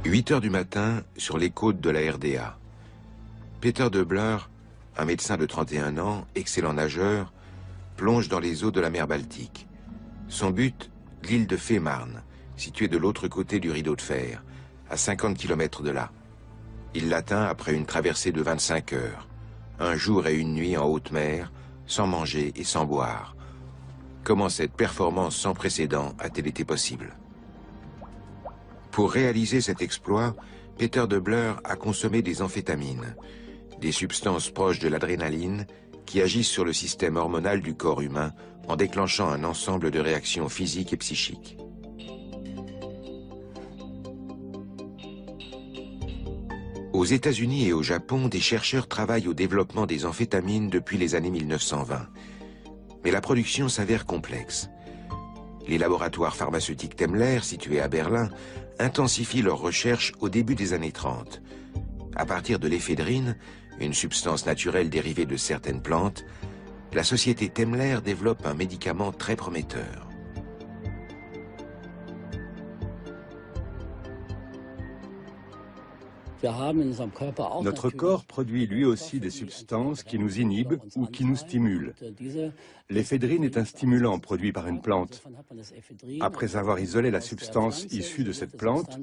8 heures du matin, sur les côtes de la RDA. Peter Döbler, un médecin de 31 ans, excellent nageur, plonge dans les eaux de la mer Baltique. Son but, l'île de Fehmarn, située de l'autre côté du rideau de fer, à 50 km de là. Il l'atteint après une traversée de 25 heures, un jour et une nuit en haute mer, sans manger et sans boire. Comment cette performance sans précédent a-t-elle été possible? Pour réaliser cet exploit, Peter Döbler a consommé des amphétamines, des substances proches de l'adrénaline qui agissent sur le système hormonal du corps humain en déclenchant un ensemble de réactions physiques et psychiques. Aux États-Unis et au Japon, des chercheurs travaillent au développement des amphétamines depuis les années 1920. Mais la production s'avère complexe. Les laboratoires pharmaceutiques Temmler, situés à Berlin, intensifient leurs recherches au début des années 30. À partir de l'éphédrine, une substance naturelle dérivée de certaines plantes, la société Temmler développe un médicament très prometteur. Notre corps produit lui aussi des substances qui nous inhibent ou qui nous stimulent. L'éphédrine est un stimulant produit par une plante. Après avoir isolé la substance issue de cette plante,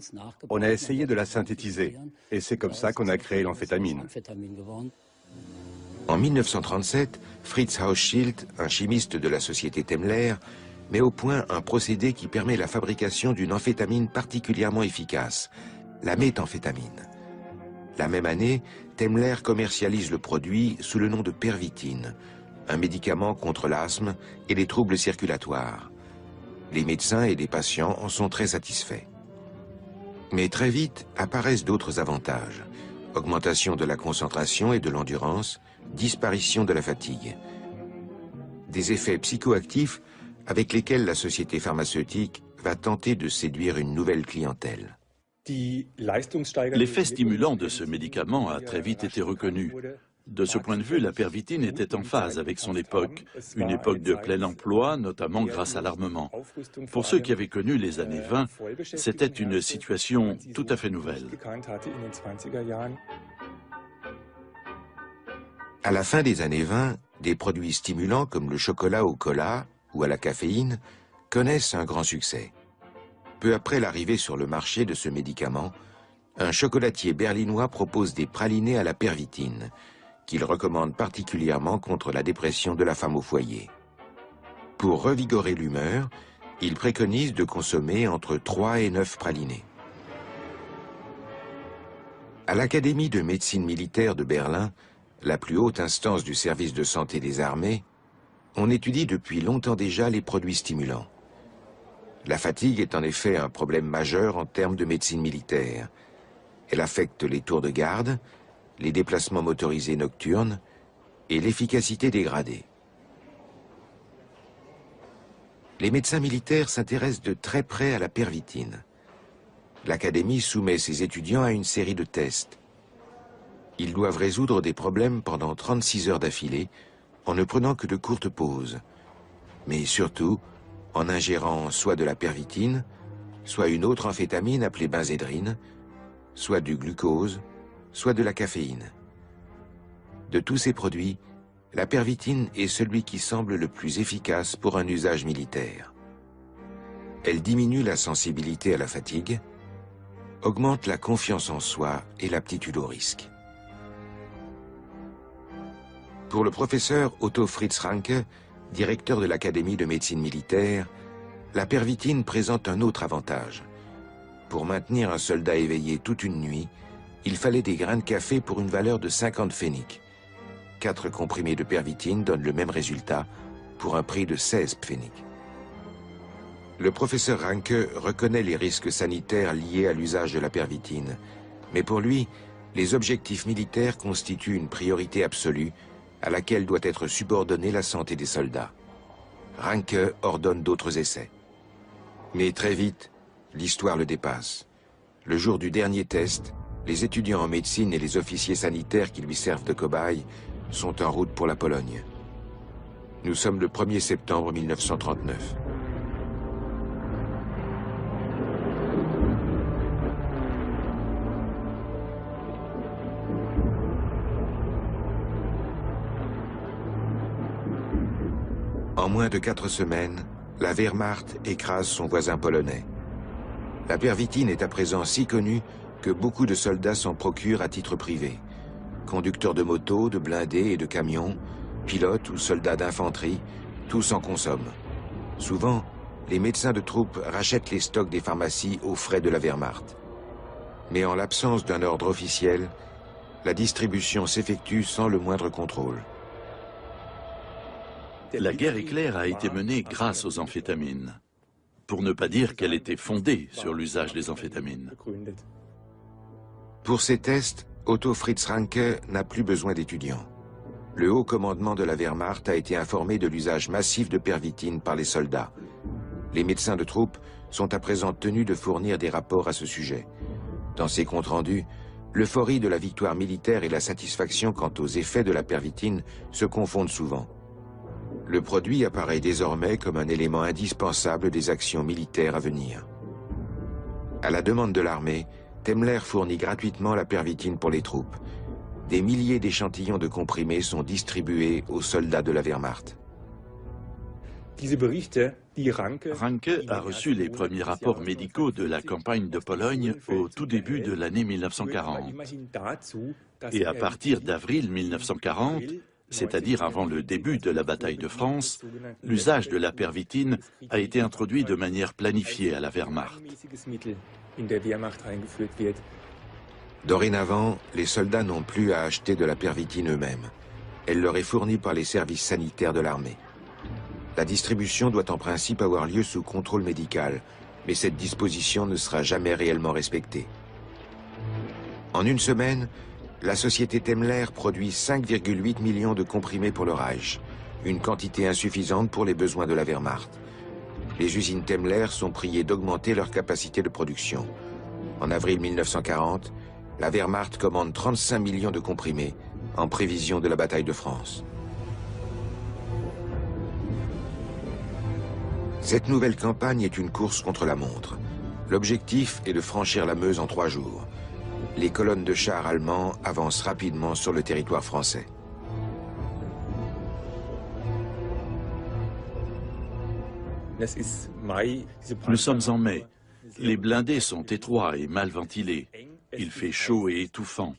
on a essayé de la synthétiser. Et c'est comme ça qu'on a créé l'amphétamine. En 1937, Fritz Hauschild, un chimiste de la société Temmler, met au point un procédé qui permet la fabrication d'une amphétamine particulièrement efficace, la méthamphétamine. La même année, Temmler commercialise le produit sous le nom de pervitine, un médicament contre l'asthme et les troubles circulatoires. Les médecins et les patients en sont très satisfaits. Mais très vite apparaissent d'autres avantages. Augmentation de la concentration et de l'endurance, disparition de la fatigue. Des effets psychoactifs avec lesquels la société pharmaceutique va tenter de séduire une nouvelle clientèle. L'effet stimulant de ce médicament a très vite été reconnu. De ce point de vue, la pervitine était en phase avec son époque, une époque de plein emploi, notamment grâce à l'armement. Pour ceux qui avaient connu les années 20, c'était une situation tout à fait nouvelle. À la fin des années 20, des produits stimulants comme le chocolat au cola ou à la caféine connaissent un grand succès. Peu après l'arrivée sur le marché de ce médicament, un chocolatier berlinois propose des pralinés à la pervitine, qu'il recommande particulièrement contre la dépression de la femme au foyer. Pour revigorer l'humeur, il préconise de consommer entre 3 et 9 pralinés. À l'Académie de médecine militaire de Berlin, la plus haute instance du service de santé des armées, on étudie depuis longtemps déjà les produits stimulants. La fatigue est en effet un problème majeur en termes de médecine militaire. Elle affecte les tours de garde, les déplacements motorisés nocturnes et l'efficacité dégradée. Les médecins militaires s'intéressent de très près à la pervitine. L'Académie soumet ses étudiants à une série de tests. Ils doivent résoudre des problèmes pendant 36 heures d'affilée en ne prenant que de courtes pauses, mais surtout en ingérant soit de la pervitine, soit une autre amphétamine appelée benzédrine, soit du glucose, soit de la caféine. De tous ces produits, la pervitine est celui qui semble le plus efficace pour un usage militaire. Elle diminue la sensibilité à la fatigue, augmente la confiance en soi et l'aptitude au risque. Pour le professeur Otto Fritz Ranke, directeur de l'Académie de médecine militaire, la pervitine présente un autre avantage. Pour maintenir un soldat éveillé toute une nuit, il fallait des grains de café pour une valeur de 50 pfennig. 4 comprimés de pervitine donnent le même résultat pour un prix de 16 pfennig. Le professeur Ranke reconnaît les risques sanitaires liés à l'usage de la pervitine, mais pour lui, les objectifs militaires constituent une priorité absolue à laquelle doit être subordonnée la santé des soldats. Ranke ordonne d'autres essais. Mais très vite, l'histoire le dépasse. Le jour du dernier test, les étudiants en médecine et les officiers sanitaires qui lui servent de cobayes sont en route pour la Pologne. Nous sommes le 1er septembre 1939. En moins de 4 semaines, la Wehrmacht écrase son voisin polonais. La pervitine est à présent si connue que beaucoup de soldats s'en procurent à titre privé. Conducteurs de motos, de blindés et de camions, pilotes ou soldats d'infanterie, tous en consomment. Souvent, les médecins de troupes rachètent les stocks des pharmacies aux frais de la Wehrmacht. Mais en l'absence d'un ordre officiel, la distribution s'effectue sans le moindre contrôle. La guerre éclair a été menée grâce aux amphétamines, pour ne pas dire qu'elle était fondée sur l'usage des amphétamines. Pour ces tests, Otto Fritz Ranke n'a plus besoin d'étudiants. Le haut commandement de la Wehrmacht a été informé de l'usage massif de pervitine par les soldats. Les médecins de troupes sont à présent tenus de fournir des rapports à ce sujet. Dans ces comptes rendus, l'euphorie de la victoire militaire et la satisfaction quant aux effets de la pervitine se confondent souvent. Le produit apparaît désormais comme un élément indispensable des actions militaires à venir. À la demande de l'armée, Temmler fournit gratuitement la pervitine pour les troupes. Des milliers d'échantillons de comprimés sont distribués aux soldats de la Wehrmacht. Ranke a reçu les premiers rapports médicaux de la campagne de Pologne au tout début de l'année 1940. Et à partir d'avril 1940, c'est-à-dire avant le début de la bataille de France, l'usage de la pervitine a été introduit de manière planifiée à la Wehrmacht. Dorénavant, les soldats n'ont plus à acheter de la pervitine eux-mêmes. Elle leur est fournie par les services sanitaires de l'armée. La distribution doit en principe avoir lieu sous contrôle médical, mais cette disposition ne sera jamais réellement respectée. En une semaine, la société Temmler produit 5,8 millions de comprimés pour le Reich, une quantité insuffisante pour les besoins de la Wehrmacht. Les usines Temmler sont priées d'augmenter leur capacité de production. En avril 1940, la Wehrmacht commande 35 millions de comprimés en prévision de la bataille de France. Cette nouvelle campagne est une course contre la montre. L'objectif est de franchir la Meuse en 3 jours. Les colonnes de chars allemands avancent rapidement sur le territoire français. Nous sommes en mai. Les blindés sont étroits et mal ventilés. Il fait chaud et étouffant.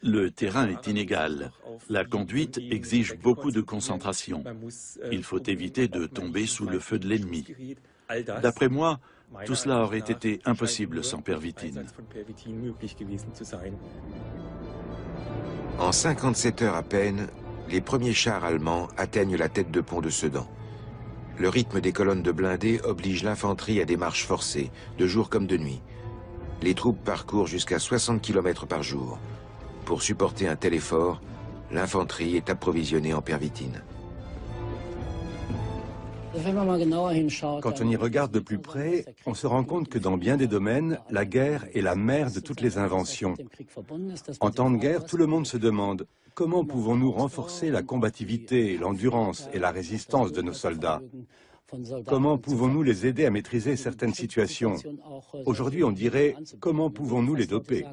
Le terrain est inégal. La conduite exige beaucoup de concentration. Il faut éviter de tomber sous le feu de l'ennemi. D'après moi, tout cela aurait été impossible sans pervitine. En 57 heures à peine, les premiers chars allemands atteignent la tête de pont de Sedan. Le rythme des colonnes de blindés oblige l'infanterie à des marches forcées, de jour comme de nuit. Les troupes parcourent jusqu'à 60 km par jour. Pour supporter un tel effort, l'infanterie est approvisionnée en pervitine. Quand on y regarde de plus près, on se rend compte que dans bien des domaines, la guerre est la mère de toutes les inventions. En temps de guerre, tout le monde se demande comment pouvons-nous renforcer la combativité, l'endurance et la résistance de nos soldats? Comment pouvons-nous les aider à maîtriser certaines situations? Aujourd'hui, on dirait comment pouvons-nous les doper?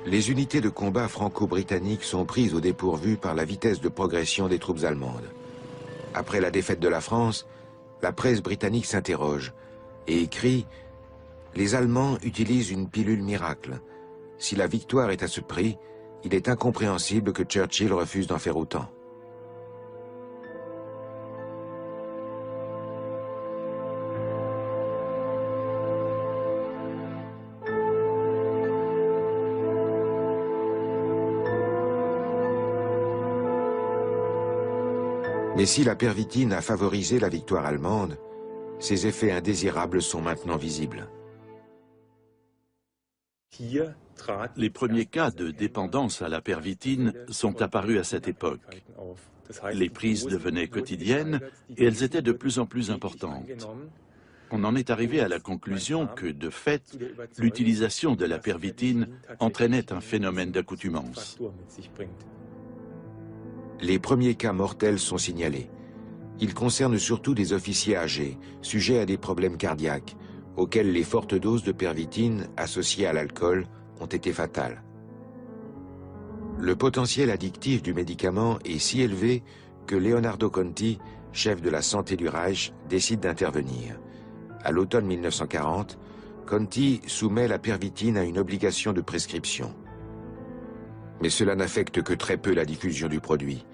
Les unités de combat franco-britanniques sont prises au dépourvu par la vitesse de progression des troupes allemandes. Après la défaite de la France, la presse britannique s'interroge et écrit « Les Allemands utilisent une pilule miracle. Si la victoire est à ce prix, il est incompréhensible que Churchill refuse d'en faire autant. » Mais si la pervitine a favorisé la victoire allemande, ses effets indésirables sont maintenant visibles. Les premiers cas de dépendance à la pervitine sont apparus à cette époque. Les prises devenaient quotidiennes et elles étaient de plus en plus importantes. On en est arrivé à la conclusion que, de fait, l'utilisation de la pervitine entraînait un phénomène d'accoutumance. Les premiers cas mortels sont signalés. Ils concernent surtout des officiers âgés, sujets à des problèmes cardiaques, auxquels les fortes doses de pervitine associées à l'alcool ont été fatales. Le potentiel addictif du médicament est si élevé que Leonardo Conti, chef de la santé du Reich, décide d'intervenir. À l'automne 1940, Conti soumet la pervitine à une obligation de prescription. Mais cela n'affecte que très peu la diffusion du produit.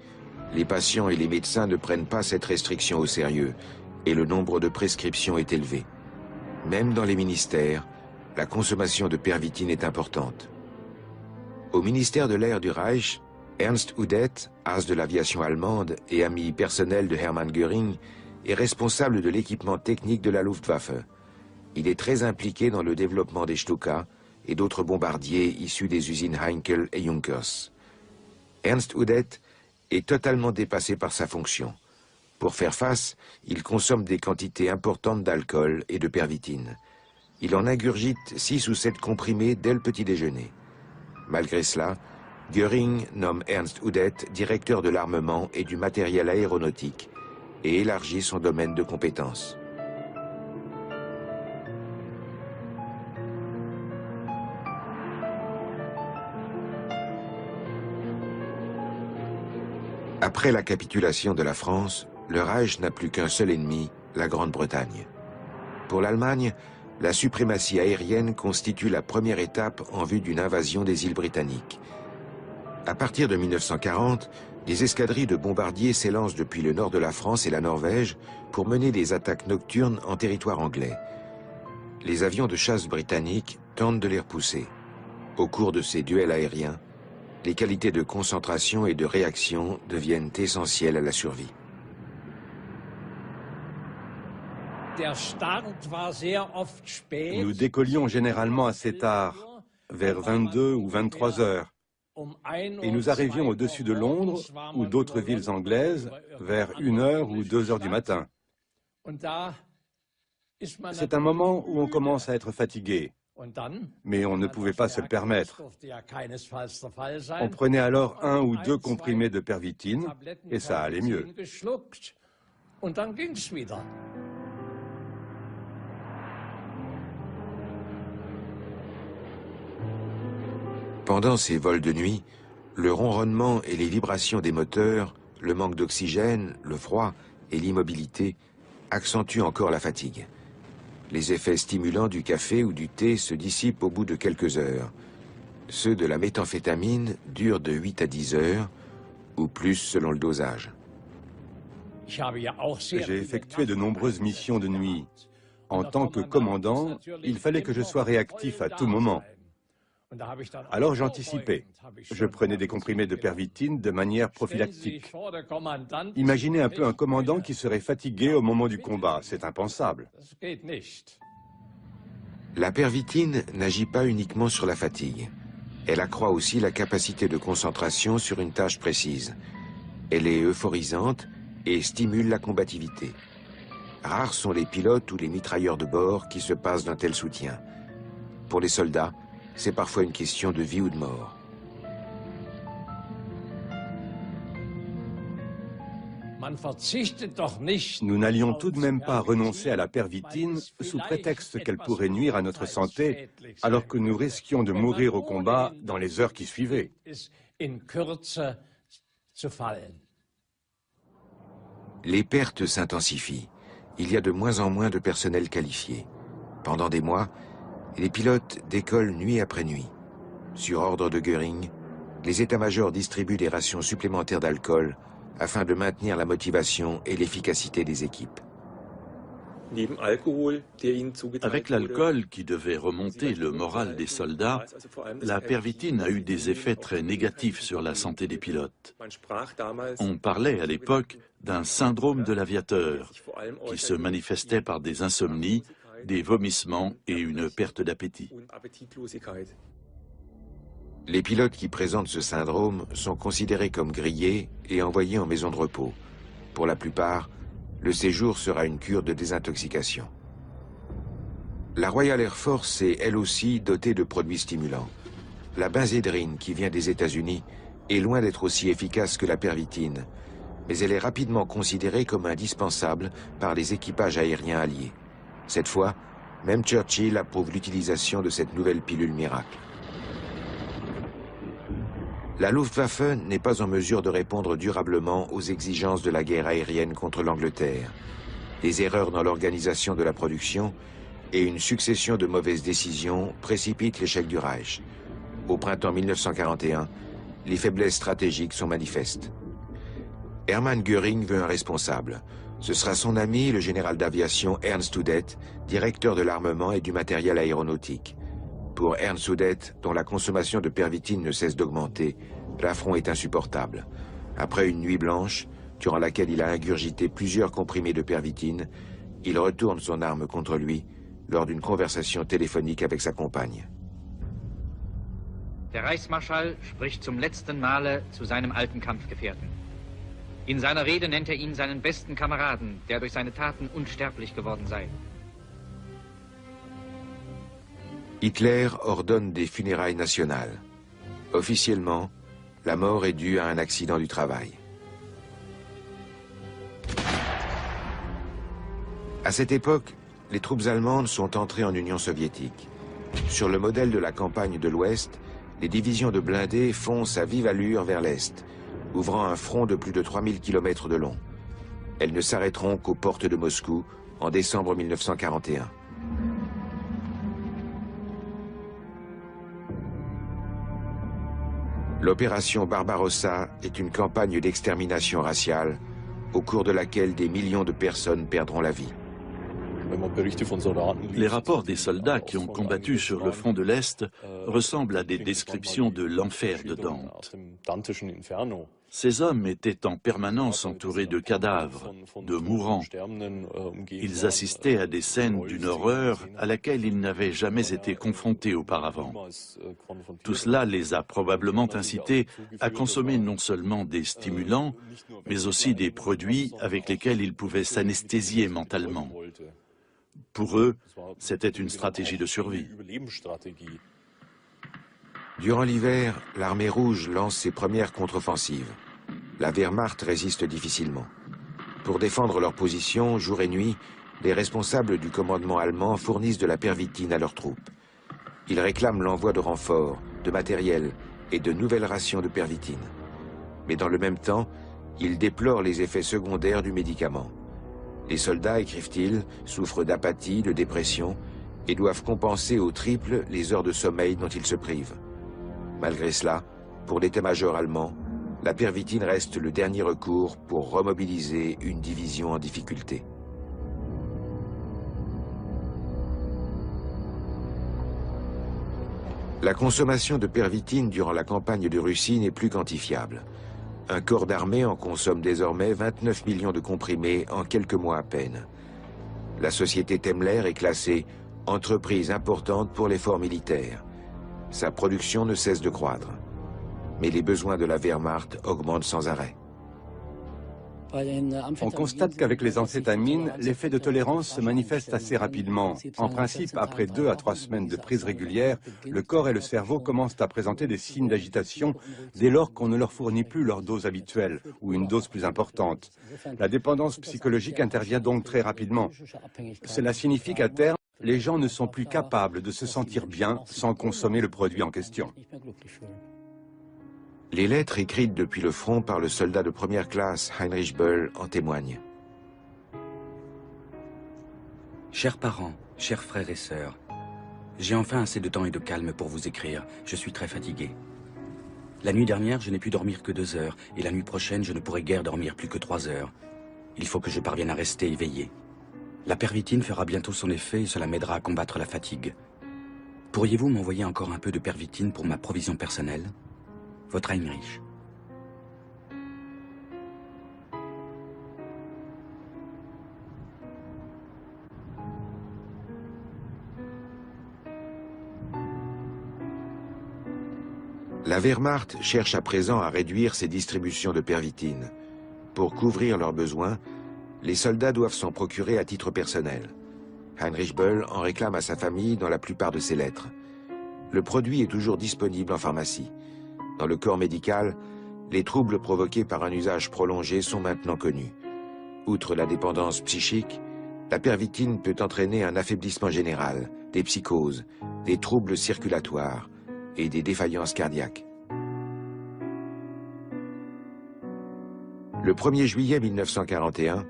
Les patients et les médecins ne prennent pas cette restriction au sérieux et le nombre de prescriptions est élevé. Même dans les ministères, la consommation de pervitine est importante. Au ministère de l'Air du Reich, Ernst Udet, as de l'aviation allemande et ami personnel de Hermann Göring, est responsable de l'équipement technique de la Luftwaffe. Il est très impliqué dans le développement des Stuka et d'autres bombardiers issus des usines Heinkel et Junkers. Ernst Udet est totalement dépassé par sa fonction. Pour faire face, il consomme des quantités importantes d'alcool et de pervitine. Il en ingurgite 6 ou 7 comprimés dès le petit déjeuner. Malgré cela, Göring nomme Ernst Udet directeur de l'armement et du matériel aéronautique et élargit son domaine de compétences. Après la capitulation de la France, le Reich n'a plus qu'un seul ennemi, la Grande-Bretagne. Pour l'Allemagne, la suprématie aérienne constitue la première étape en vue d'une invasion des îles britanniques. À partir de 1940, des escadrilles de bombardiers s'élancent depuis le nord de la France et la Norvège pour mener des attaques nocturnes en territoire anglais. Les avions de chasse britanniques tentent de les repousser. Au cours de ces duels aériens, les qualités de concentration et de réaction deviennent essentielles à la survie. Nous décollions généralement assez tard, vers 22 ou 23 heures, et nous arrivions au-dessus de Londres ou d'autres villes anglaises vers 1 heure ou 2 heures du matin. C'est un moment où on commence à être fatigué, mais on ne pouvait pas se le permettre. On prenait alors 1 ou 2 comprimés de pervitine et ça allait mieux. Pendant ces vols de nuit, le ronronnement et les vibrations des moteurs, le manque d'oxygène, le froid et l'immobilité accentuent encore la fatigue. Les effets stimulants du café ou du thé se dissipent au bout de quelques heures. Ceux de la méthamphétamine durent de 8 à 10 heures, ou plus selon le dosage. J'ai effectué de nombreuses missions de nuit. En tant que commandant, il fallait que je sois réactif à tout moment. Alors j'anticipais. Je prenais des comprimés de pervitine de manière prophylactique. Imaginez un peu un commandant qui serait fatigué au moment du combat. C'est impensable. La pervitine n'agit pas uniquement sur la fatigue. Elle accroît aussi la capacité de concentration sur une tâche précise. Elle est euphorisante et stimule la combativité. Rares sont les pilotes ou les mitrailleurs de bord qui se passent d'un tel soutien. Pour les soldats, c'est parfois une question de vie ou de mort. Nous n'allions tout de même pas renoncer à la pervitine sous prétexte qu'elle pourrait nuire à notre santé, alors que nous risquions de mourir au combat dans les heures qui suivaient. Les pertes s'intensifient. Il y a de moins en moins de personnel qualifié. Pendant des mois, les pilotes décollent nuit après nuit. Sur ordre de Göring, les états-majors distribuent des rations supplémentaires d'alcool afin de maintenir la motivation et l'efficacité des équipes. Avec l'alcool qui devait remonter le moral des soldats, la pervitine a eu des effets très négatifs sur la santé des pilotes. On parlait à l'époque d'un syndrome de l'aviateur qui se manifestait par des insomnies, des vomissements et une perte d'appétit. Les pilotes qui présentent ce syndrome sont considérés comme grillés et envoyés en maison de repos. Pour la plupart, le séjour sera une cure de désintoxication. La Royal Air Force est elle aussi dotée de produits stimulants. La benzédrine, qui vient des États-Unis, est loin d'être aussi efficace que la pervitine, mais elle est rapidement considérée comme indispensable par les équipages aériens alliés. Cette fois, même Churchill approuve l'utilisation de cette nouvelle pilule miracle. La Luftwaffe n'est pas en mesure de répondre durablement aux exigences de la guerre aérienne contre l'Angleterre. Des erreurs dans l'organisation de la production et une succession de mauvaises décisions précipitent l'échec du Reich. Au printemps 1941, les faiblesses stratégiques sont manifestes. Hermann Göring veut un responsable. Ce sera son ami, le général d'aviation Ernst Udet, directeur de l'armement et du matériel aéronautique. Pour Ernst Udet, dont la consommation de pervitine ne cesse d'augmenter, l'affront est insupportable. Après une nuit blanche, durant laquelle il a ingurgité plusieurs comprimés de pervitine, il retourne son arme contre lui lors d'une conversation téléphonique avec sa compagne. Der Reichsmarschall spricht zum letzten Male zu seinem alten Kampfgefährten. In seiner Rede nennt ihn seinen besten Kameraden, der durch seine Taten unsterblich geworden sei. Hitler ordonne des funérailles nationales. Officiellement, la mort est due à un accident du travail. À cette époque, les troupes allemandes sont entrées en Union soviétique. Sur le modèle de la campagne de l'Ouest, les divisions de blindés foncent à vive allure vers l'Est, ouvrant un front de plus de 3000 km de long. Elles ne s'arrêteront qu'aux portes de Moscou en décembre 1941. L'opération Barbarossa est une campagne d'extermination raciale au cours de laquelle des millions de personnes perdront la vie. Les rapports des soldats qui ont combattu sur le front de l'Est ressemblent à des descriptions de l'enfer de Dante. Ces hommes étaient en permanence entourés de cadavres, de mourants. Ils assistaient à des scènes d'une horreur à laquelle ils n'avaient jamais été confrontés auparavant. Tout cela les a probablement incités à consommer non seulement des stimulants, mais aussi des produits avec lesquels ils pouvaient s'anesthésier mentalement. Pour eux, c'était une stratégie de survie. Durant l'hiver, l'armée rouge lance ses premières contre-offensives. La Wehrmacht résiste difficilement. Pour défendre leur position, jour et nuit, les responsables du commandement allemand fournissent de la pervitine à leurs troupes. Ils réclament l'envoi de renforts, de matériel et de nouvelles rations de pervitine. Mais dans le même temps, ils déplorent les effets secondaires du médicament. Les soldats, écrivent-ils, souffrent d'apathie, de dépression et doivent compenser au triple les heures de sommeil dont ils se privent. Malgré cela, pour l'état-major allemand, la pervitine reste le dernier recours pour remobiliser une division en difficulté. La consommation de pervitine durant la campagne de Russie n'est plus quantifiable. Un corps d'armée en consomme désormais 29 millions de comprimés en quelques mois à peine. La société Temmler est classée « entreprise importante pour l'effort militaire ». Sa production ne cesse de croître. Mais les besoins de la Wehrmacht augmentent sans arrêt. On constate qu'avec les amphétamines, l'effet de tolérance se manifeste assez rapidement. En principe, après 2 à 3 semaines de prise régulière, le corps et le cerveau commencent à présenter des signes d'agitation dès lors qu'on ne leur fournit plus leur dose habituelle ou une dose plus importante. La dépendance psychologique intervient donc très rapidement. Cela signifie qu'à terme, les gens ne sont plus capables de se sentir bien sans consommer le produit en question. Les lettres écrites depuis le front par le soldat de première classe Heinrich Böll en témoignent. Chers parents, chers frères et sœurs, j'ai enfin assez de temps et de calme pour vous écrire. Je suis très fatigué. La nuit dernière, je n'ai pu dormir que 2 heures, et la nuit prochaine, je ne pourrai guère dormir plus que 3 heures. Il faut que je parvienne à rester éveillé. La pervitine fera bientôt son effet et cela m'aidera à combattre la fatigue. Pourriez-vous m'envoyer encore un peu de pervitine pour ma provision personnelle ? Votre Heinrich. La Wehrmacht cherche à présent à réduire ses distributions de pervitine. Pour couvrir leurs besoins, les soldats doivent s'en procurer à titre personnel. Heinrich Böll en réclame à sa famille dans la plupart de ses lettres. Le produit est toujours disponible en pharmacie. Dans le corps médical, les troubles provoqués par un usage prolongé sont maintenant connus. Outre la dépendance psychique, la pervitine peut entraîner un affaiblissement général, des psychoses, des troubles circulatoires et des défaillances cardiaques. Le 1er juillet 1941,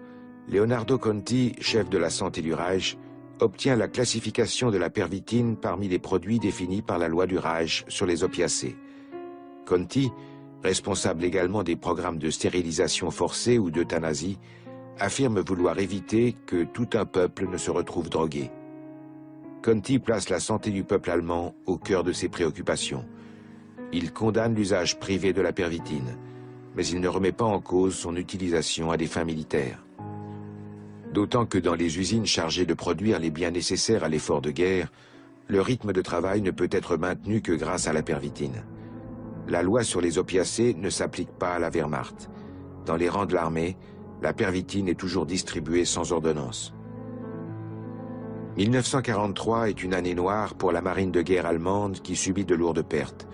Leonardo Conti, chef de la santé du Reich, obtient la classification de la pervitine parmi les produits définis par la loi du Reich sur les opiacés. Conti, responsable également des programmes de stérilisation forcée ou d'euthanasie, affirme vouloir éviter que tout un peuple ne se retrouve drogué. Conti place la santé du peuple allemand au cœur de ses préoccupations. Il condamne l'usage privé de la pervitine, mais il ne remet pas en cause son utilisation à des fins militaires. D'autant que dans les usines chargées de produire les biens nécessaires à l'effort de guerre, le rythme de travail ne peut être maintenu que grâce à la pervitine. La loi sur les opiacés ne s'applique pas à la Wehrmacht. Dans les rangs de l'armée, la pervitine est toujours distribuée sans ordonnance. 1943 est une année noire pour la marine de guerre allemande qui subit de lourdes pertes.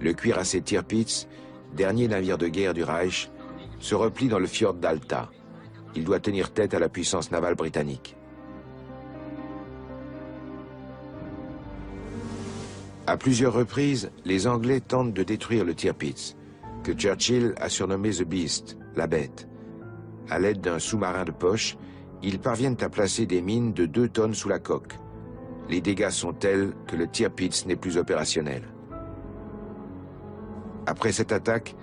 Le cuirassé Tirpitz, dernier navire de guerre du Reich, se replie dans le fjord d'Alta. Il doit tenir tête à la puissance navale britannique. À plusieurs reprises, les Anglais tentent de détruire le Tirpitz, que Churchill a surnommé The Beast, la bête. À l'aide d'un sous-marin de poche, ils parviennent à placer des mines de 2 tonnes sous la coque. Les dégâts sont tels que le Tirpitz n'est plus opérationnel. Après cette attaque,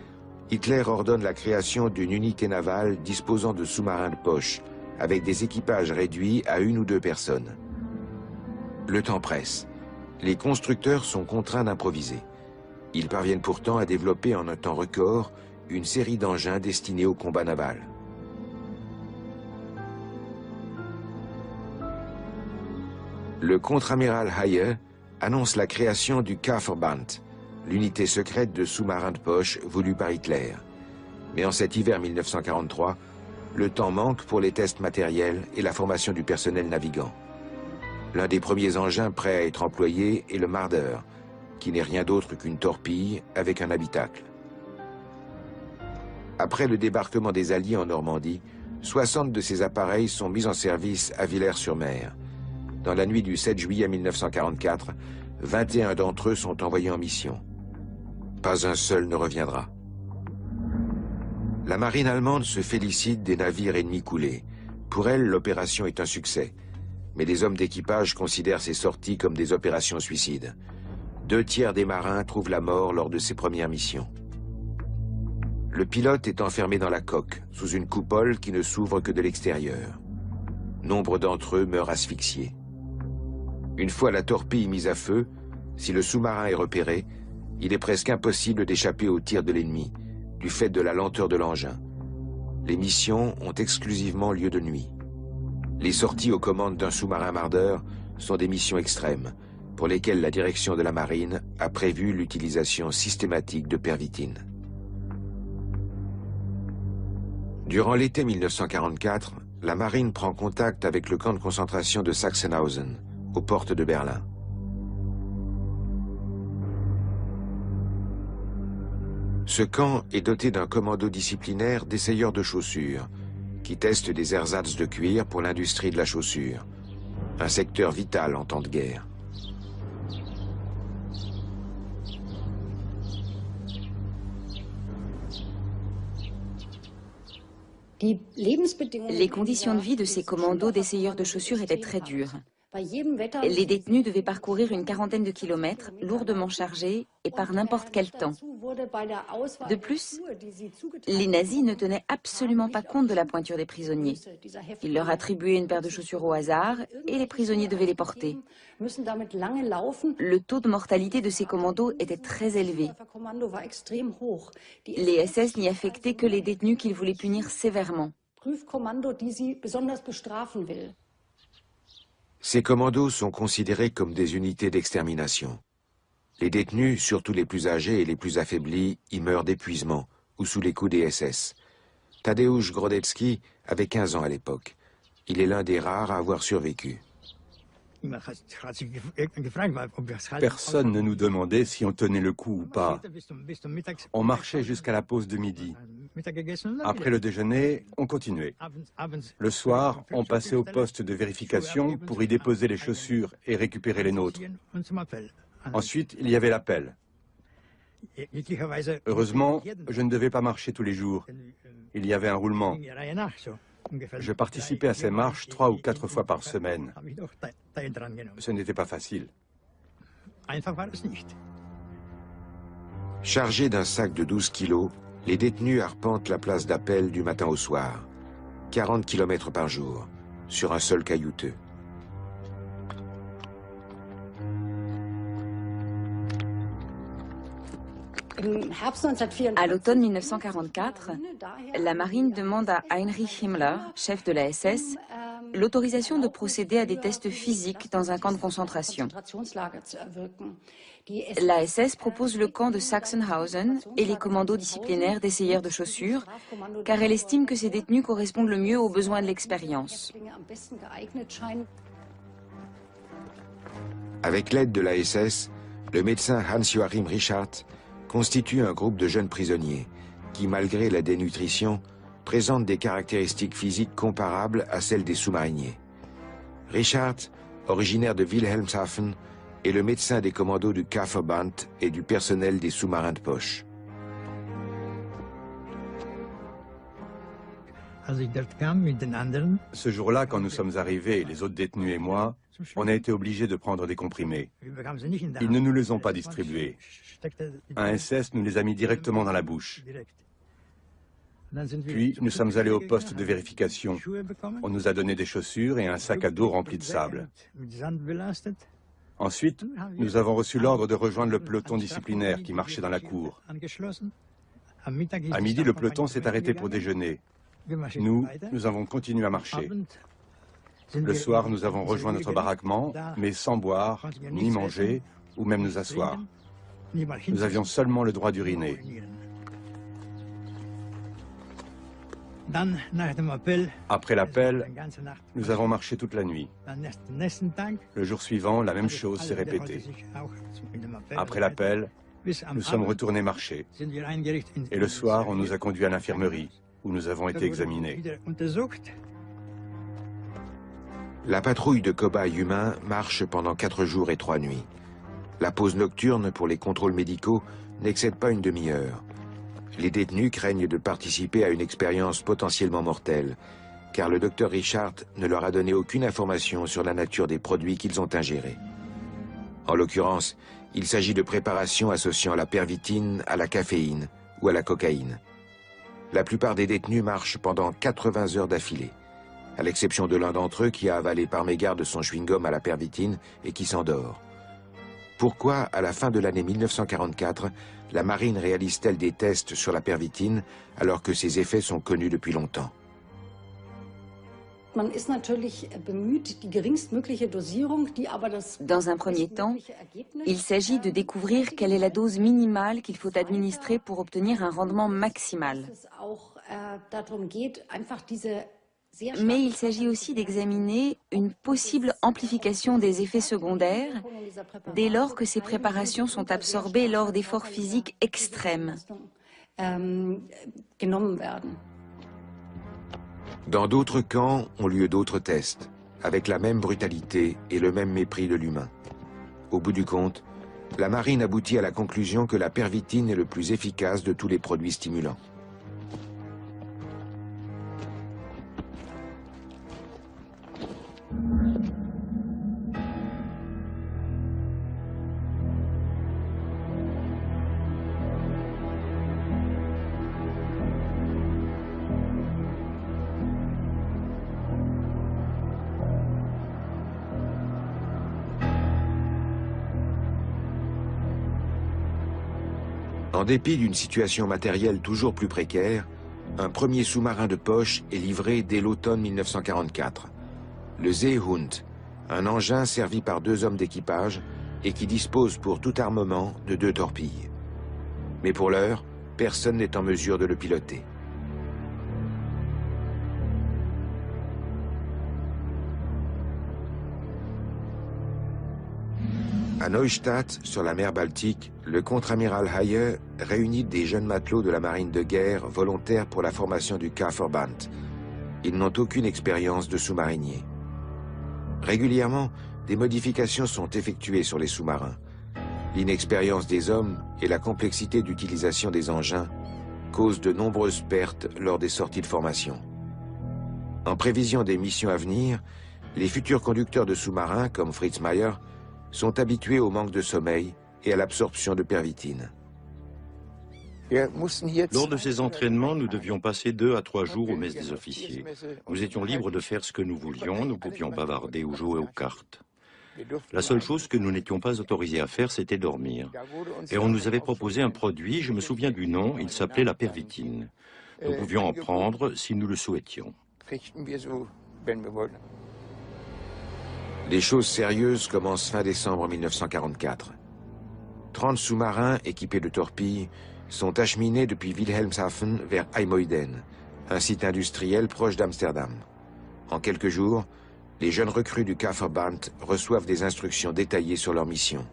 Hitler ordonne la création d'une unité navale disposant de sous-marins de poche, avec des équipages réduits à 1 ou 2 personnes. Le temps presse. Les constructeurs sont contraints d'improviser. Ils parviennent pourtant à développer en un temps record une série d'engins destinés au combat naval. Le contre-amiral Haye annonce la création du Kampfverband, l'unité secrète de sous-marins de poche voulue par Hitler. Mais en cet hiver 1943, le temps manque pour les tests matériels et la formation du personnel navigant. L'un des premiers engins prêts à être employé est le Marder, qui n'est rien d'autre qu'une torpille avec un habitacle. Après le débarquement des Alliés en Normandie, 60 de ces appareils sont mis en service à Villers-sur-Mer. Dans la nuit du 7 juillet 1944, 21 d'entre eux sont envoyés en mission. Pas un seul ne reviendra. La marine allemande se félicite des navires ennemis coulés. Pour elle, l'opération est un succès. Mais les hommes d'équipage considèrent ces sorties comme des opérations suicides. 2 tiers des marins trouvent la mort lors de ces premières missions. Le pilote est enfermé dans la coque, sous une coupole qui ne s'ouvre que de l'extérieur. Nombre d'entre eux meurent asphyxiés. Une fois la torpille mise à feu, si le sous-marin est repéré, il est presque impossible d'échapper aux tirs de l'ennemi, du fait de la lenteur de l'engin. Les missions ont exclusivement lieu de nuit. Les sorties aux commandes d'un sous-marin Marder sont des missions extrêmes, pour lesquelles la direction de la marine a prévu l'utilisation systématique de pervitine. Durant l'été 1944, la marine prend contact avec le camp de concentration de Sachsenhausen, aux portes de Berlin. Ce camp est doté d'un commando disciplinaire d'essayeurs de chaussures, qui testent des ersatz de cuir pour l'industrie de la chaussure, un secteur vital en temps de guerre. Les conditions de vie de ces commandos d'essayeurs de chaussures étaient très dures. Les détenus devaient parcourir une 40aine de kilomètres, lourdement chargés et par n'importe quel temps. De plus, les nazis ne tenaient absolument pas compte de la pointure des prisonniers. Ils leur attribuaient une paire de chaussures au hasard et les prisonniers devaient les porter. Le taux de mortalité de ces commandos était très élevé. Les SS n'y affectaient que les détenus qu'ils voulaient punir sévèrement. Ces commandos sont considérés comme des unités d'extermination. Les détenus, surtout les plus âgés et les plus affaiblis, y meurent d'épuisement ou sous les coups des SS. Tadeusz Grodecki avait 15 ans à l'époque. Il est l'un des rares à avoir survécu. Personne ne nous demandait si on tenait le coup ou pas. On marchait jusqu'à la pause de midi. Après le déjeuner, on continuait. Le soir, on passait au poste de vérification pour y déposer les chaussures et récupérer les nôtres. Ensuite, il y avait l'appel. Heureusement, je ne devais pas marcher tous les jours. Il y avait un roulement. Je participais à ces marches 3 ou 4 fois par semaine. Ce n'était pas facile. Chargés d'un sac de 12 kilos, les détenus arpentent la place d'appel du matin au soir. 40 km par jour, sur un sol caillouteux. À l'automne 1944, la marine demande à Heinrich Himmler, chef de la SS, l'autorisation de procéder à des tests physiques dans un camp de concentration. La SS propose le camp de Sachsenhausen et les commandos disciplinaires d'essayeurs de chaussures, car elle estime que ces détenus correspondent le mieux aux besoins de l'expérience. Avec l'aide de la SS, le médecin Hans-Joachim Richard constitue un groupe de jeunes prisonniers qui, malgré la dénutrition, présentent des caractéristiques physiques comparables à celles des sous-mariniers. Richard, originaire de Wilhelmshaven, est le médecin des commandos du K-Verband et du personnel des sous-marins de poche. Ce jour-là, quand nous sommes arrivés, les autres détenus et moi, on a été obligés de prendre des comprimés. Ils ne nous les ont pas distribués. Un SS nous les a mis directement dans la bouche. Puis, nous sommes allés au poste de vérification. On nous a donné des chaussures et un sac à dos rempli de sable. Ensuite, nous avons reçu l'ordre de rejoindre le peloton disciplinaire qui marchait dans la cour. À midi, le peloton s'est arrêté pour déjeuner. Nous avons continué à marcher. Le soir, nous avons rejoint notre baraquement, mais sans boire, ni manger, ou même nous asseoir. Nous avions seulement le droit d'uriner. Après l'appel, nous avons marché toute la nuit. Le jour suivant, la même chose s'est répétée. Après l'appel, nous sommes retournés marcher. Et le soir, on nous a conduits à l'infirmerie, où nous avons été examinés. La patrouille de cobayes humains marche pendant 4 jours et 3 nuits. La pause nocturne pour les contrôles médicaux n'excède pas une demi-heure. Les détenus craignent de participer à une expérience potentiellement mortelle, car le docteur Richard ne leur a donné aucune information sur la nature des produits qu'ils ont ingérés. En l'occurrence, il s'agit de préparations associant la pervitine à la caféine ou à la cocaïne. La plupart des détenus marchent pendant 80 heures d'affilée, à l'exception de l'un d'entre eux qui a avalé par mégarde son chewing-gum à la pervitine et qui s'endort. Pourquoi, à la fin de l'année 1944, la marine réalise-t-elle des tests sur la pervitine alors que ses effets sont connus depuis longtemps? Dans un premier temps, il s'agit de découvrir quelle est la dose minimale qu'il faut administrer pour obtenir un rendement maximal. Mais il s'agit aussi d'examiner une possible amplification des effets secondaires dès lors que ces préparations sont absorbées lors d'efforts physiques extrêmes. Dans d'autres camps ont lieu d'autres tests, avec la même brutalité et le même mépris de l'humain. Au bout du compte, la marine aboutit à la conclusion que la pervitine est le plus efficace de tous les produits stimulants. En dépit d'une situation matérielle toujours plus précaire, un premier sous-marin de poche est livré dès l'automne 1944. Le Seehund, un engin servi par 2 hommes d'équipage et qui dispose pour tout armement de 2 torpilles. Mais pour l'heure, personne n'est en mesure de le piloter. À Neustadt, sur la mer Baltique, le contre-amiral Haye réunit des jeunes matelots de la marine de guerre volontaires pour la formation du K-Verband. Ils n'ont aucune expérience de sous-marinier. Régulièrement, des modifications sont effectuées sur les sous-marins. L'inexpérience des hommes et la complexité d'utilisation des engins causent de nombreuses pertes lors des sorties de formation. En prévision des missions à venir, les futurs conducteurs de sous-marins, comme Fritz Meyer, sont habitués au manque de sommeil et à l'absorption de pervitine. Lors de ces entraînements, nous devions passer 2 à 3 jours aux messes des officiers. Nous étions libres de faire ce que nous voulions, nous pouvions bavarder ou jouer aux cartes. La seule chose que nous n'étions pas autorisés à faire, c'était dormir. Et on nous avait proposé un produit, je me souviens du nom, il s'appelait la pervitine. Nous pouvions en prendre si nous le souhaitions. Les choses sérieuses commencent fin décembre 1944. 30 sous-marins équipés de torpilles sont acheminés depuis Wilhelmshaven vers IJmuiden, un site industriel proche d'Amsterdam. En quelques jours, les jeunes recrues du Kampfverband reçoivent des instructions détaillées sur leur mission.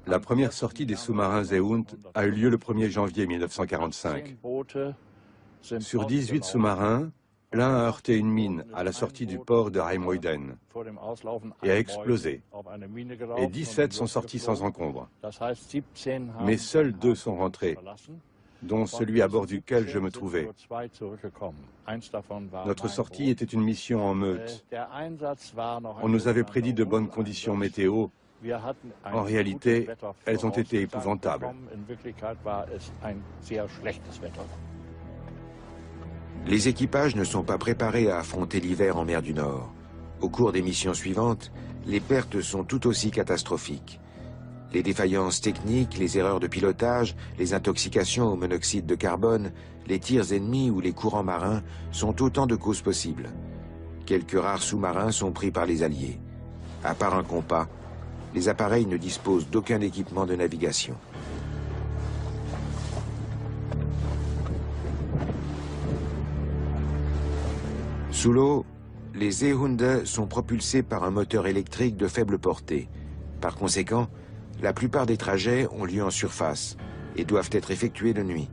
La première sortie des sous-marins Seehund a eu lieu le 1er janvier 1945. Sur 18 sous-marins, l'un a heurté une mine à la sortie du port de IJmuiden et a explosé. Et 17 sont sortis sans encombre. Mais seuls 2 sont rentrés, dont celui à bord duquel je me trouvais. Notre sortie était une mission en meute. On nous avait prédit de bonnes conditions météo. En réalité, elles ont été épouvantables. Les équipages ne sont pas préparés à affronter l'hiver en mer du Nord. Au cours des missions suivantes, les pertes sont tout aussi catastrophiques. Les défaillances techniques, les erreurs de pilotage, les intoxications au monoxyde de carbone, les tirs ennemis ou les courants marins sont autant de causes possibles. Quelques rares sous-marins sont pris par les Alliés. À part un compas, les appareils ne disposent d'aucun équipement de navigation. Sous l'eau, les Seehunde sont propulsés par un moteur électrique de faible portée. Par conséquent, la plupart des trajets ont lieu en surface et doivent être effectués de nuit.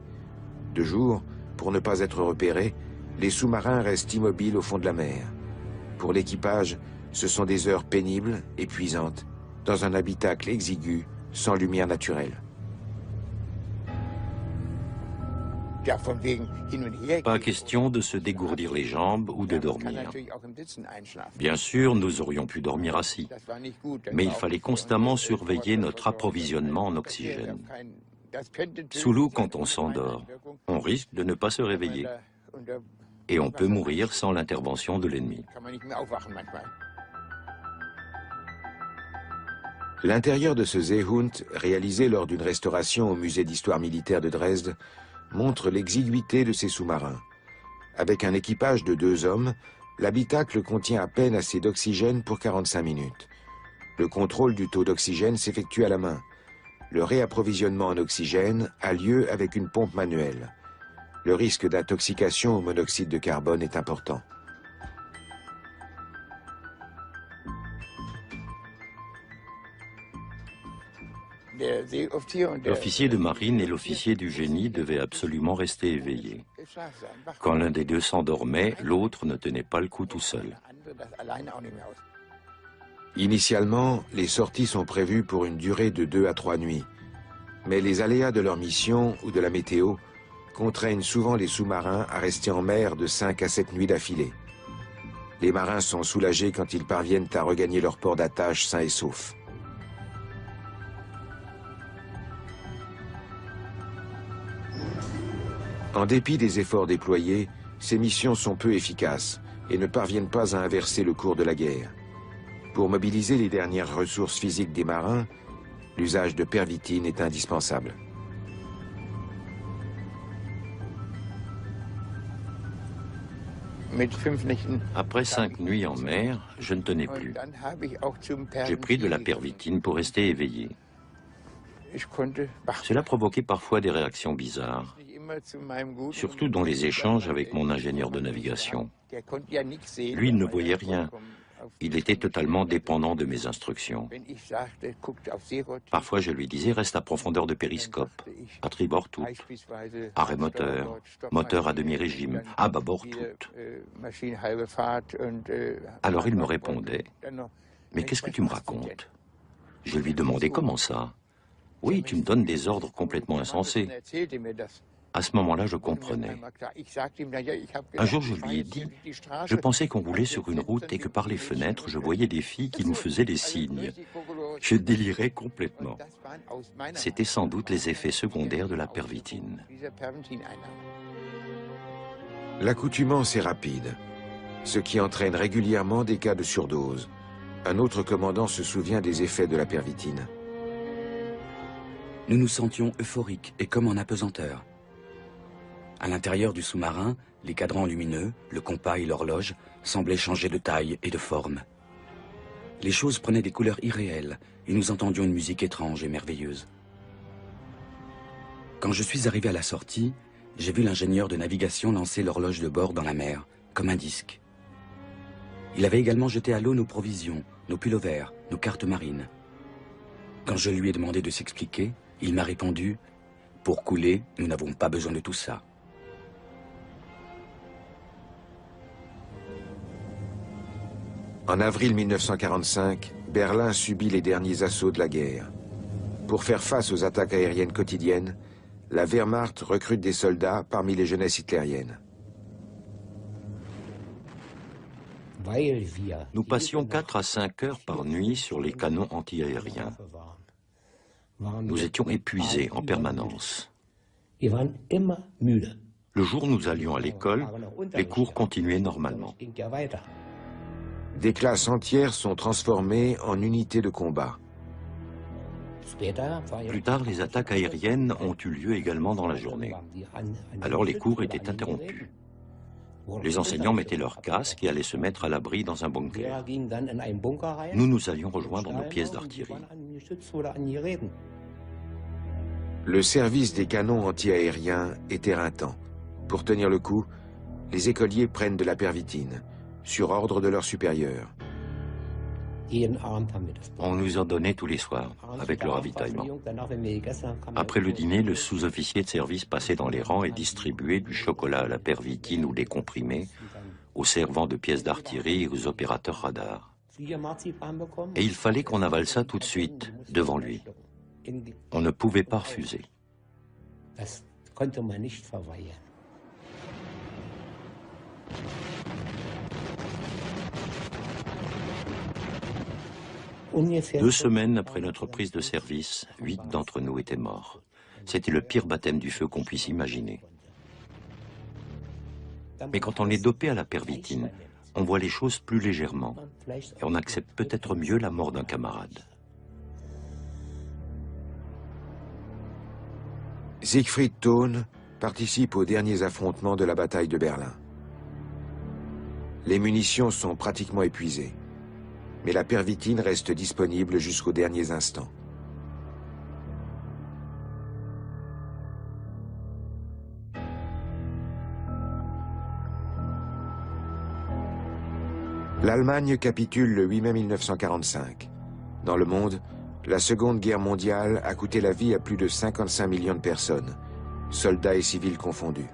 De jour, pour ne pas être repérés, les sous-marins restent immobiles au fond de la mer. Pour l'équipage, ce sont des heures pénibles, épuisantes, dans un habitacle exigu, sans lumière naturelle. Pas question de se dégourdir les jambes ou de dormir. Bien sûr, nous aurions pu dormir assis, mais il fallait constamment surveiller notre approvisionnement en oxygène. Sous l'eau, quand on s'endort, on risque de ne pas se réveiller et on peut mourir sans l'intervention de l'ennemi. L'intérieur de ce Seehund, réalisé lors d'une restauration au musée d'histoire militaire de Dresde, montre l'exiguïté de ces sous-marins. Avec un équipage de 2 hommes, l'habitacle contient à peine assez d'oxygène pour 45 minutes. Le contrôle du taux d'oxygène s'effectue à la main. Le réapprovisionnement en oxygène a lieu avec une pompe manuelle. Le risque d'intoxication au monoxyde de carbone est important. L'officier de marine et l'officier du génie devaient absolument rester éveillés. Quand l'un des deux s'endormait, l'autre ne tenait pas le coup tout seul. Initialement, les sorties sont prévues pour une durée de 2 à 3 nuits. Mais les aléas de leur mission ou de la météo contraignent souvent les sous-marins à rester en mer de 5 à 7 nuits d'affilée. Les marins sont soulagés quand ils parviennent à regagner leur port d'attache sains et saufs. En dépit des efforts déployés, ces missions sont peu efficaces et ne parviennent pas à inverser le cours de la guerre. Pour mobiliser les dernières ressources physiques des marins, l'usage de pervitine est indispensable. Après 5 nuits en mer, je ne tenais plus. J'ai pris de la pervitine pour rester éveillé. Cela provoquait parfois des réactions bizarres, surtout dans les échanges avec mon ingénieur de navigation. Lui ne voyait rien, Il était totalement dépendant de mes instructions. Parfois, je lui disais, reste à profondeur de périscope, à tribord tout, arrêt moteur, moteur à demi-régime, à bâbord tout. Alors il me répondait, mais qu'est-ce que tu me racontes? Je lui demandais, comment ça? Oui, tu me donnes des ordres complètement insensés. À ce moment-là, je comprenais. Un jour, je lui ai dit, je pensais qu'on roulait sur une route et que par les fenêtres, je voyais des filles qui nous faisaient des signes. Je délirais complètement. C'était sans doute les effets secondaires de la pervitine. L'accoutumance est rapide, ce qui entraîne régulièrement des cas de surdose. Un autre commandant se souvient des effets de la pervitine. Nous nous sentions euphoriques et comme en apesanteur. À l'intérieur du sous-marin, les cadrans lumineux, le compas et l'horloge semblaient changer de taille et de forme. Les choses prenaient des couleurs irréelles et nous entendions une musique étrange et merveilleuse. Quand je suis arrivé à la sortie, j'ai vu l'ingénieur de navigation lancer l'horloge de bord dans la mer, comme un disque. Il avait également jeté à l'eau nos provisions, nos pullovers, nos cartes marines. Quand je lui ai demandé de s'expliquer, il m'a répondu « Pour couler, nous n'avons pas besoin de tout ça. » En avril 1945, Berlin subit les derniers assauts de la guerre. Pour faire face aux attaques aériennes quotidiennes, la Wehrmacht recrute des soldats parmi les jeunesses hitlériennes. Nous passions 4 à 5 heures par nuit sur les canons antiaériens. Nous étions épuisés en permanence. Le jour où nous allions à l'école, les cours continuaient normalement. Des classes entières sont transformées en unités de combat. Plus tard, les attaques aériennes ont eu lieu également dans la journée. Alors les cours étaient interrompus. Les enseignants mettaient leurs casques et allaient se mettre à l'abri dans un bunker. Nous allions rejoindre nos pièces d'artillerie. Le service des canons antiaériens est éreintant. Pour tenir le coup, les écoliers prennent de la pervitine, sur ordre de leurs supérieurs. On nous en donnait tous les soirs, avec le ravitaillement. Après le dîner, le sous-officier de service passait dans les rangs et distribuait du chocolat à la pervitine ou des comprimés aux servants de pièces d'artillerie et aux opérateurs radars. Et il fallait qu'on avale ça tout de suite, devant lui. On ne pouvait pas refuser. Deux semaines après notre prise de service, 8 d'entre nous étaient morts. C'était le pire baptême du feu qu'on puisse imaginer. Mais quand on est dopé à la pervitine, on voit les choses plus légèrement et on accepte peut-être mieux la mort d'un camarade. Siegfried Thon participe aux derniers affrontements de la bataille de Berlin. Les munitions sont pratiquement épuisées, mais la pervitine reste disponible jusqu'aux derniers instants. L'Allemagne capitule le 8 mai 1945. Dans le monde, la Seconde Guerre mondiale a coûté la vie à plus de 55 millions de personnes, soldats et civils confondus.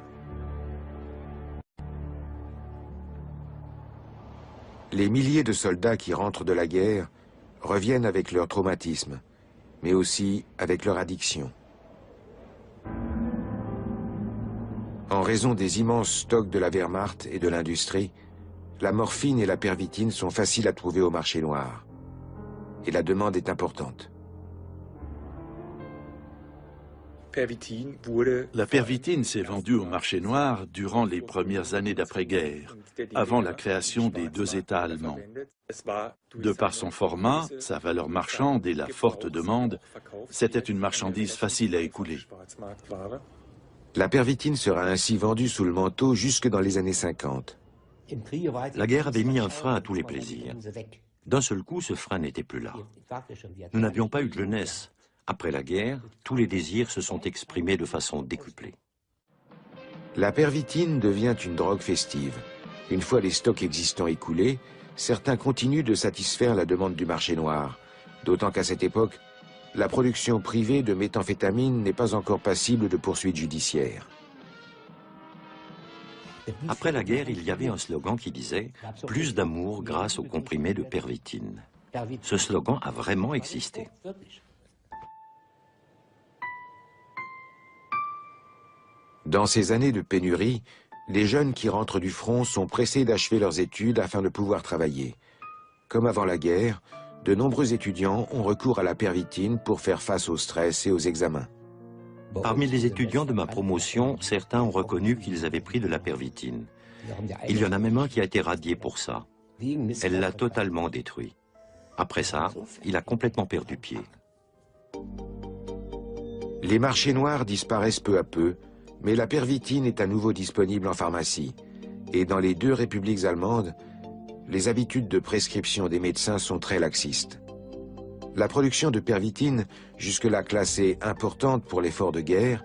Les milliers de soldats qui rentrent de la guerre reviennent avec leur traumatisme, mais aussi avec leur addiction. En raison des immenses stocks de la Wehrmacht et de l'industrie, la morphine et la pervitine sont faciles à trouver au marché noir. Et la demande est importante. La pervitine s'est vendue au marché noir durant les premières années d'après-guerre, avant la création des 2 États allemands. De par son format, sa valeur marchande et la forte demande, c'était une marchandise facile à écouler. La pervitine sera ainsi vendue sous le manteau jusque dans les années 50. La guerre avait mis un frein à tous les plaisirs. D'un seul coup, ce frein n'était plus là. Nous n'avions pas eu de jeunesse. Après la guerre, tous les désirs se sont exprimés de façon décuplée. La pervitine devient une drogue festive. Une fois les stocks existants écoulés, certains continuent de satisfaire la demande du marché noir, d'autant qu'à cette époque, la production privée de méthamphétamine n'est pas encore passible de poursuites judiciaires. Après la guerre, il y avait un slogan qui disait « Plus d'amour grâce aux comprimés de pervitine ». Ce slogan a vraiment existé. Dans ces années de pénurie, les jeunes qui rentrent du front sont pressés d'achever leurs études afin de pouvoir travailler. Comme avant la guerre, de nombreux étudiants ont recours à la pervitine pour faire face au stress et aux examens. Parmi les étudiants de ma promotion, certains ont reconnu qu'ils avaient pris de la pervitine. Il y en a même un qui a été radié pour ça. Elle l'a totalement détruit. Après ça, il a complètement perdu pied. Les marchés noirs disparaissent peu à peu, mais la pervitine est à nouveau disponible en pharmacie. Et dans les 2 républiques allemandes, les habitudes de prescription des médecins sont très laxistes. La production de pervitine, jusque-là classée importante pour l'effort de guerre,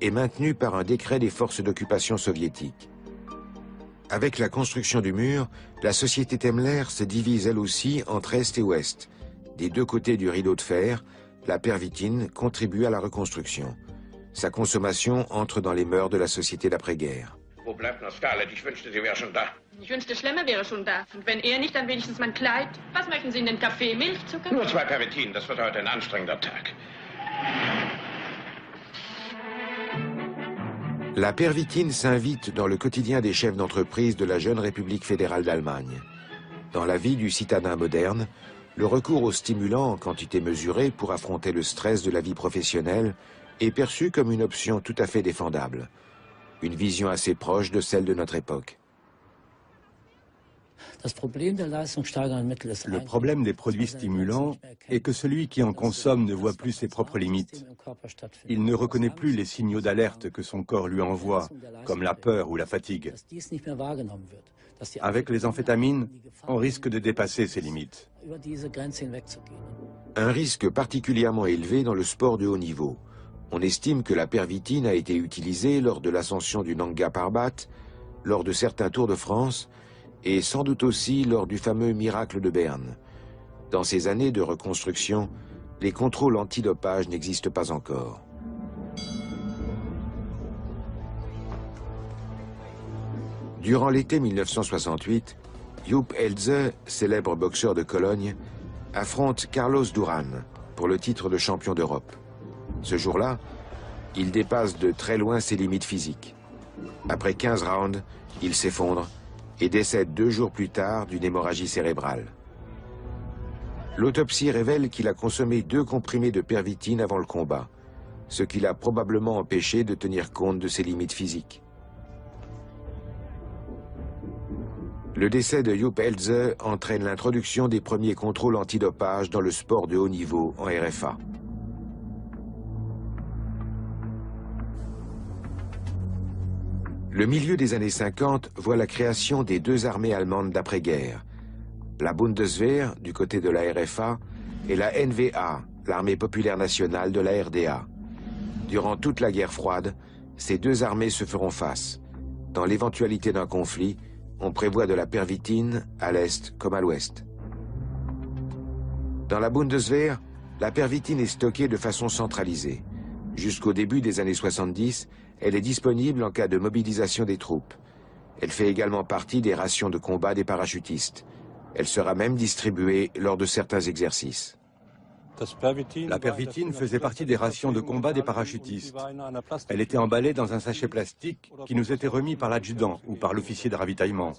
est maintenue par un décret des forces d'occupation soviétiques. Avec la construction du mur, la société Temmler se divise elle aussi entre Est et Ouest. Des 2 côtés du rideau de fer, la pervitine contribue à la reconstruction. Sa consommation entre dans les mœurs de la société d'après-guerre. Wo bleibt noch Scarlett? Ich wünschte, sie wäre schon da. Ich wünschte, Schlemmer wäre schon da. Und wenn er nicht, dann wenigstens mein Kleid. Was möchten Sie in den Kaffee? Milch, Zucker? Nur 2 Pervitin, das wird heute ein anstrengender Tag. La pervitine s'invite dans le quotidien des chefs d'entreprise de la jeune République fédérale d'Allemagne. Dans la vie du citadin moderne, le recours aux stimulants en quantité mesurée pour affronter le stress de la vie professionnelle est perçu comme une option tout à fait défendable. Une vision assez proche de celle de notre époque. Le problème des produits stimulants est que celui qui en consomme ne voit plus ses propres limites. Il ne reconnaît plus les signaux d'alerte que son corps lui envoie, comme la peur ou la fatigue. Avec les amphétamines, on risque de dépasser ces limites. Un risque particulièrement élevé dans le sport de haut niveau. On estime que la pervitine a été utilisée lors de l'ascension du Nanga Parbat, lors de certains Tours de France, et sans doute aussi lors du fameux miracle de Berne. Dans ces années de reconstruction, les contrôles antidopage n'existent pas encore. Durant l'été 1968, Jupp Elze, célèbre boxeur de Cologne, affronte Carlos Duran pour le titre de champion d'Europe. Ce jour-là, il dépasse de très loin ses limites physiques. Après 15 rounds, il s'effondre et décède 2 jours plus tard d'une hémorragie cérébrale. L'autopsie révèle qu'il a consommé 2 comprimés de pervitine avant le combat, ce qui l'a probablement empêché de tenir compte de ses limites physiques. Le décès de Jupp Elze entraîne l'introduction des premiers contrôles antidopage dans le sport de haut niveau en RFA. Le milieu des années 50 voit la création des 2 armées allemandes d'après-guerre, la Bundeswehr du côté de la RFA et la NVA, l'armée populaire nationale de la RDA. Durant toute la guerre froide, ces 2 armées se feront face. Dans l'éventualité d'un conflit, on prévoit de la pervitine à l'est comme à l'ouest. Dans la Bundeswehr, la pervitine est stockée de façon centralisée. Jusqu'au début des années 70, elle est disponible en cas de mobilisation des troupes. Elle fait également partie des rations de combat des parachutistes. Elle sera même distribuée lors de certains exercices. La pervitine faisait partie des rations de combat des parachutistes. Elle était emballée dans un sachet plastique qui nous était remis par l'adjudant ou par l'officier de ravitaillement.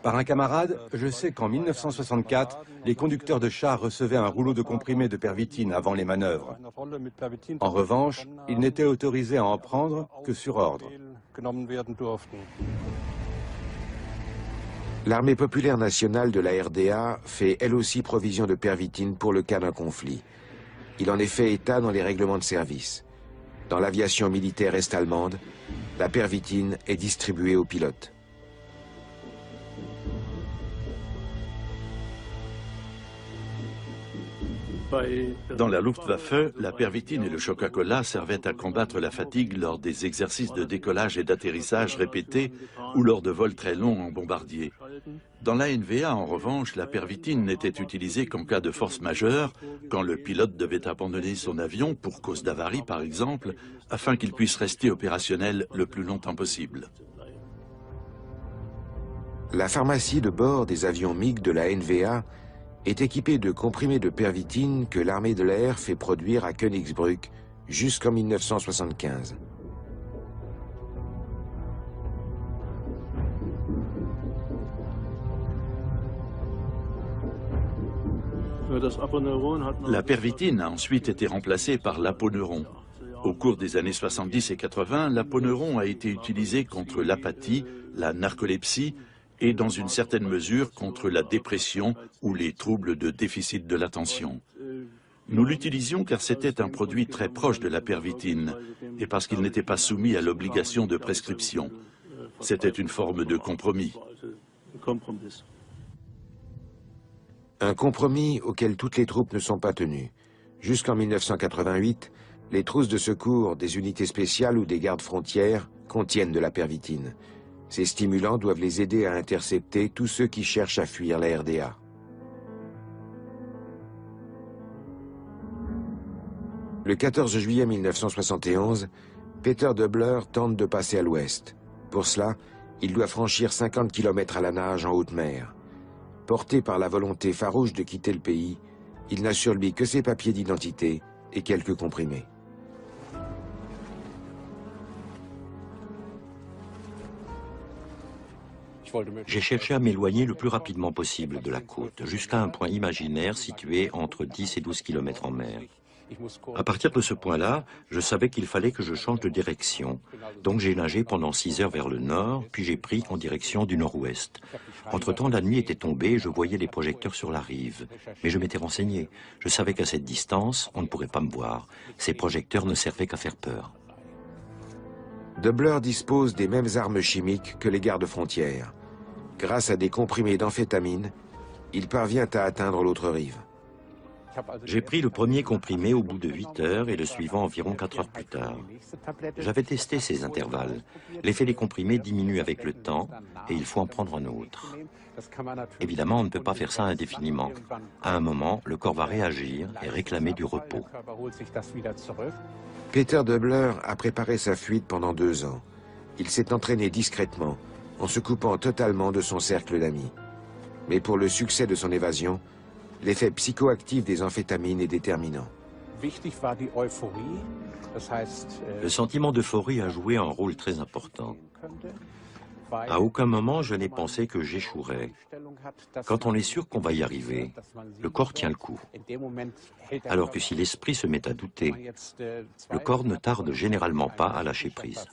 Par un camarade, je sais qu'en 1964, les conducteurs de chars recevaient un rouleau de comprimés de pervitine avant les manœuvres. En revanche, ils n'étaient autorisés à en prendre que sur ordre. L'armée populaire nationale de la RDA fait elle aussi provision de pervitine pour le cas d'un conflit. Il en est fait état dans les règlements de service. Dans l'aviation militaire est-allemande, la pervitine est distribuée aux pilotes. Dans la Luftwaffe, la pervitine et le Coca-Cola servaient à combattre la fatigue lors des exercices de décollage et d'atterrissage répétés ou lors de vols très longs en bombardier. Dans la NVA, en revanche, la pervitine n'était utilisée qu'en cas de force majeure, quand le pilote devait abandonner son avion, pour cause d'avarie par exemple, afin qu'il puisse rester opérationnel le plus longtemps possible. La pharmacie de bord des avions MiG de la NVA est équipée de comprimés de pervitine que l'armée de l'air fait produire à Königsbrück jusqu'en 1975. La pervitine a ensuite été remplacée par l'aponeuron. Au cours des années 70 et 80, l'aponeuron a été utilisé contre l'apathie, la narcolepsie et dans une certaine mesure contre la dépression ou les troubles de déficit de l'attention. Nous l'utilisions car c'était un produit très proche de la pervitine et parce qu'il n'était pas soumis à l'obligation de prescription. C'était une forme de compromis. Un compromis auquel toutes les troupes ne sont pas tenues. Jusqu'en 1988, les trousses de secours des unités spéciales ou des gardes frontières contiennent de la pervitine. Ces stimulants doivent les aider à intercepter tous ceux qui cherchent à fuir la RDA. Le 14 juillet 1971, Peter Döbler tente de passer à l'ouest. Pour cela, il doit franchir 50 km à la nage en haute mer. Porté par la volonté farouche de quitter le pays, il n'a sur lui que ses papiers d'identité et quelques comprimés. J'ai cherché à m'éloigner le plus rapidement possible de la côte, jusqu'à un point imaginaire situé entre 10 et 12 km en mer. À partir de ce point-là, je savais qu'il fallait que je change de direction. Donc j'ai nagé pendant 6 heures vers le nord, puis j'ai pris en direction du nord-ouest. Entre-temps, la nuit était tombée et je voyais les projecteurs sur la rive. Mais je m'étais renseigné. Je savais qu'à cette distance, on ne pourrait pas me voir. Ces projecteurs ne servaient qu'à faire peur. Döbler dispose des mêmes armes chimiques que les gardes frontières. Grâce à des comprimés d'amphétamine, il parvient à atteindre l'autre rive. J'ai pris le premier comprimé au bout de 8 heures et le suivant environ 4 heures plus tard. J'avais testé ces intervalles. L'effet des comprimés diminue avec le temps et il faut en prendre un autre. Évidemment, on ne peut pas faire ça indéfiniment. À un moment, le corps va réagir et réclamer du repos. Peter Döbler a préparé sa fuite pendant 2 ans. Il s'est entraîné discrètement, en se coupant totalement de son cercle d'amis. Mais pour le succès de son évasion, l'effet psychoactif des amphétamines est déterminant. Le sentiment d'euphorie a joué un rôle très important. À aucun moment je n'ai pensé que j'échouerais. Quand on est sûr qu'on va y arriver, le corps tient le coup. Alors que si l'esprit se met à douter, le corps ne tarde généralement pas à lâcher prise.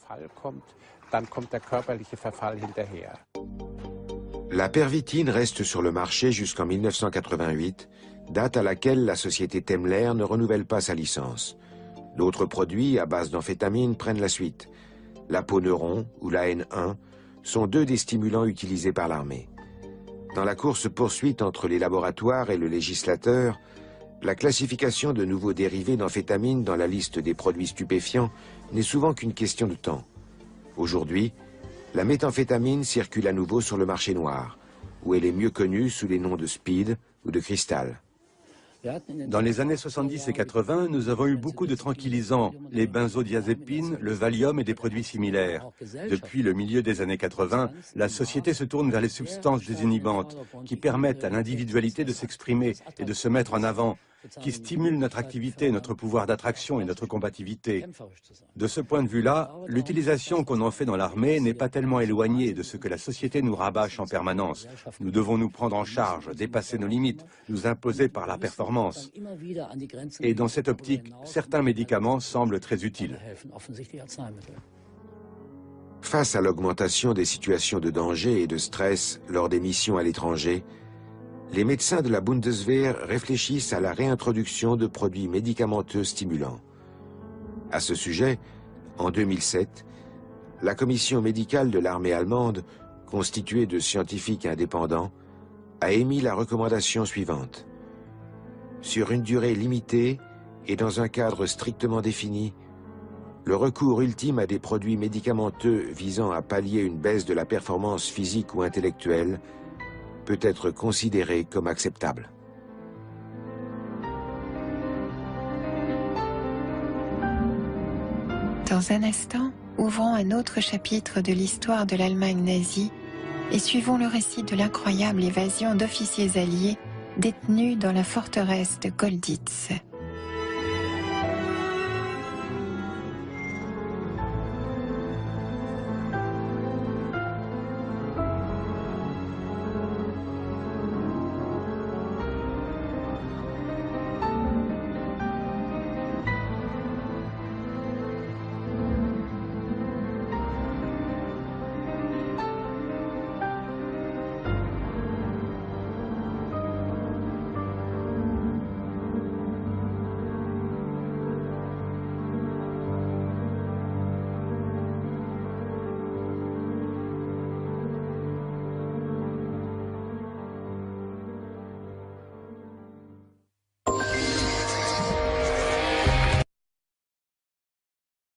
La pervitine reste sur le marché jusqu'en 1988, date à laquelle la société Temmler ne renouvelle pas sa licence. D'autres produits à base d'amphétamine prennent la suite. L'aponeuron ou la N1 sont 2 des stimulants utilisés par l'armée. Dans la course-poursuite entre les laboratoires et le législateur, la classification de nouveaux dérivés d'amphétamine dans la liste des produits stupéfiants n'est souvent qu'une question de temps. Aujourd'hui, la méthamphétamine circule à nouveau sur le marché noir, où elle est mieux connue sous les noms de speed ou de cristal. Dans les années 70 et 80, nous avons eu beaucoup de tranquillisants, les benzodiazépines, le Valium et des produits similaires. Depuis le milieu des années 80, la société se tourne vers les substances désinhibantes, qui permettent à l'individualité de s'exprimer et de se mettre en avant, qui stimulent notre activité, notre pouvoir d'attraction et notre combativité. De ce point de vue-là, l'utilisation qu'on en fait dans l'armée n'est pas tellement éloignée de ce que la société nous rabâche en permanence. Nous devons nous prendre en charge, dépasser nos limites, nous imposer par la performance. Et dans cette optique, certains médicaments semblent très utiles. Face à l'augmentation des situations de danger et de stress lors des missions à l'étranger, les médecins de la Bundeswehr réfléchissent à la réintroduction de produits médicamenteux stimulants. À ce sujet, en 2007, la commission médicale de l'armée allemande, constituée de scientifiques indépendants, a émis la recommandation suivante. sur une durée limitée et dans un cadre strictement défini, le recours ultime à des produits médicamenteux visant à pallier une baisse de la performance physique ou intellectuelle peut être considéré comme acceptable. Dans un instant, ouvrons un autre chapitre de l'histoire de l'Allemagne nazie et suivons le récit de l'incroyable évasion d'officiers alliés détenus dans la forteresse de Golditz.